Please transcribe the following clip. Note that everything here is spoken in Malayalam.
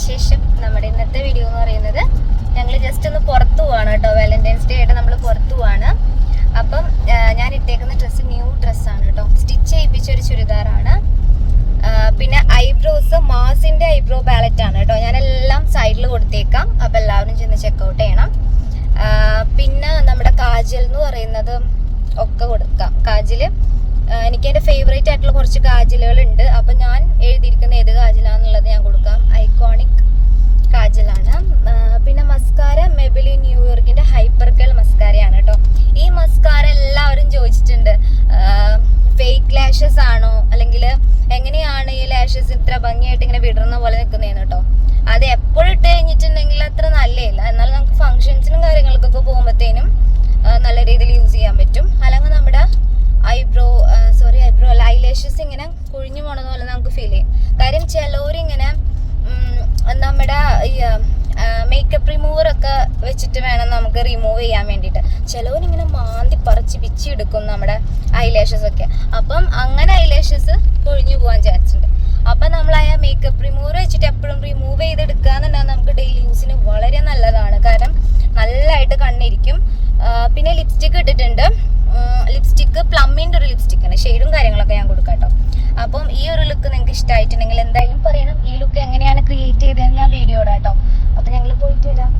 വിശേഷം. നമ്മുടെ ഇന്നത്തെ വീഡിയോ എന്ന് പറയുന്നത് ഞങ്ങൾ ജസ്റ്റ് ഒന്ന് പുറത്തു പോവാണ് കേട്ടോ. വാലന്റൈൻസ് ഡേ ആയിട്ട് നമ്മൾ പുറത്തു പോവാണ്. അപ്പം ഞാൻ ഇട്ടേക്കുന്ന ഡ്രസ്സ് ന്യൂ ഡ്രസ്സാണ് കേട്ടോ. സ്റ്റിച്ച് ചെയ്യിപ്പിച്ച ഒരു ചുരിദാറാണ്. പിന്നെ ഐബ്രോസ് മാസിന്റെ ഐബ്രോ പാലറ്റ് ആണ് കേട്ടോ. ഞാനെല്ലാം സൈഡിൽ കൊടുത്തേക്കാം. അപ്പം എല്ലാവരും ചെന്ന് ചെക്കൗട്ട് ചെയ്യണം. പിന്നെ നമ്മുടെ കാജൽ എന്ന് പറയുന്നത് ഒക്കെ കൊടുക്കാം. കാജൽ എനിക്ക് എൻ്റെ ഫേവറേറ്റ് ആയിട്ടുള്ള കുറച്ച് കാജലുകളുണ്ട്. അപ്പം ഞാൻ എഴുതിയിരിക്കുന്ന ഏത് കാജലാണെന്നുള്ളത് ഞാൻ കൊടുക്കാം. ഐക്കോണിക് കാജലാണ്. പിന്നെ മസ്കാര മെബിലിൻ ന്യൂയോർക്കിൻ്റെ ഹൈപ്പർ കേൾ മസ്കാരയാണ് കേട്ടോ. ഈ മസ്കാര എല്ലാവരും ചോദിച്ചിട്ടുണ്ട്, ഫേക്ക് ലാഷസ് ആണോ, അല്ലെങ്കിൽ എങ്ങനെയാണ് ഈ ലാഷസ് ഇത്ര ഭംഗിയായിട്ട് ഇങ്ങനെ വിടർന്ന പോലെ നിൽക്കുന്നതെന്ന് കേട്ടോ. അത് എപ്പോഴും ഇട്ട് കഴിഞ്ഞിട്ടുണ്ടെങ്കിൽ അത്ര നല്ലതല്ല. എന്നാൽ നമുക്ക് ഫങ്ഷൻസിനും കാര്യങ്ങൾക്കൊക്കെ പോകുമ്പോഴത്തേനും നല്ല രീതിയിൽ യൂസ് ചെയ്യാൻ പറ്റും. അല്ലെങ്കിൽ നമ്മുടെ ഐബ്രോ അല്ല, ഐലാഷസ് ഇങ്ങനെ കുഴിഞ്ഞു പോണത് പോലെ നമുക്ക് ഫീൽ ചെയ്യും. കാര്യം ചിലവരിങ്ങനെ നമ്മുടെ ഈ മേക്കപ്പ് റിമൂവറൊക്കെ വെച്ചിട്ട് വേണം നമുക്ക് റിമൂവ് ചെയ്യാൻ വേണ്ടിയിട്ട്. ചിലവരിങ്ങനെ മാന്തി പറിച്ച് പിച്ചെടുക്കും നമ്മുടെ ഐലാഷസ് ഒക്കെ. അപ്പം അങ്ങനെ ഐലാഷസ് കൊഴിഞ്ഞു പോകാൻ ചാൻസ് ഉണ്ട്. അപ്പം നമ്മൾ ആ മേക്കപ്പ് റിമൂവർ വെച്ചിട്ട് എപ്പോഴും റിമൂവ് ചെയ്തെടുക്കുക എന്നുണ്ടെങ്കിൽ നമുക്ക് ഡെയിലി യൂസിന് വളരെ നല്ലതാണ്. കാരണം നല്ലതായിട്ട് കണ്ണിരിക്കും. പിന്നെ ലിപ്സ്റ്റിക്ക് ഇട്ടിട്ടുണ്ട്. ലിപ്സ്റ്റിക്ക് പ്ലമ്മിൻ്റെ ഒരു ലിപ്സ്റ്റിക്കാണ്. ഷെയ്ഡും കാര്യങ്ങളൊക്കെ ഞാൻ കൊടുക്കാം കേട്ടോ. അപ്പം ഈ ഒരു ലുക്ക് നിങ്ങൾക്ക് ഇഷ്ടമായിട്ടുണ്ടെങ്കിൽ എന്തായാലും പറയണം. ഈ ലുക്ക് എങ്ങനെയാണ് ക്രിയേറ്റ് ചെയ്തതെന്ന് ഞാൻ വീഡിയോ ഇടാം കേട്ടോ. അപ്പം ഞങ്ങൾ പോയിട്ട് വരാം.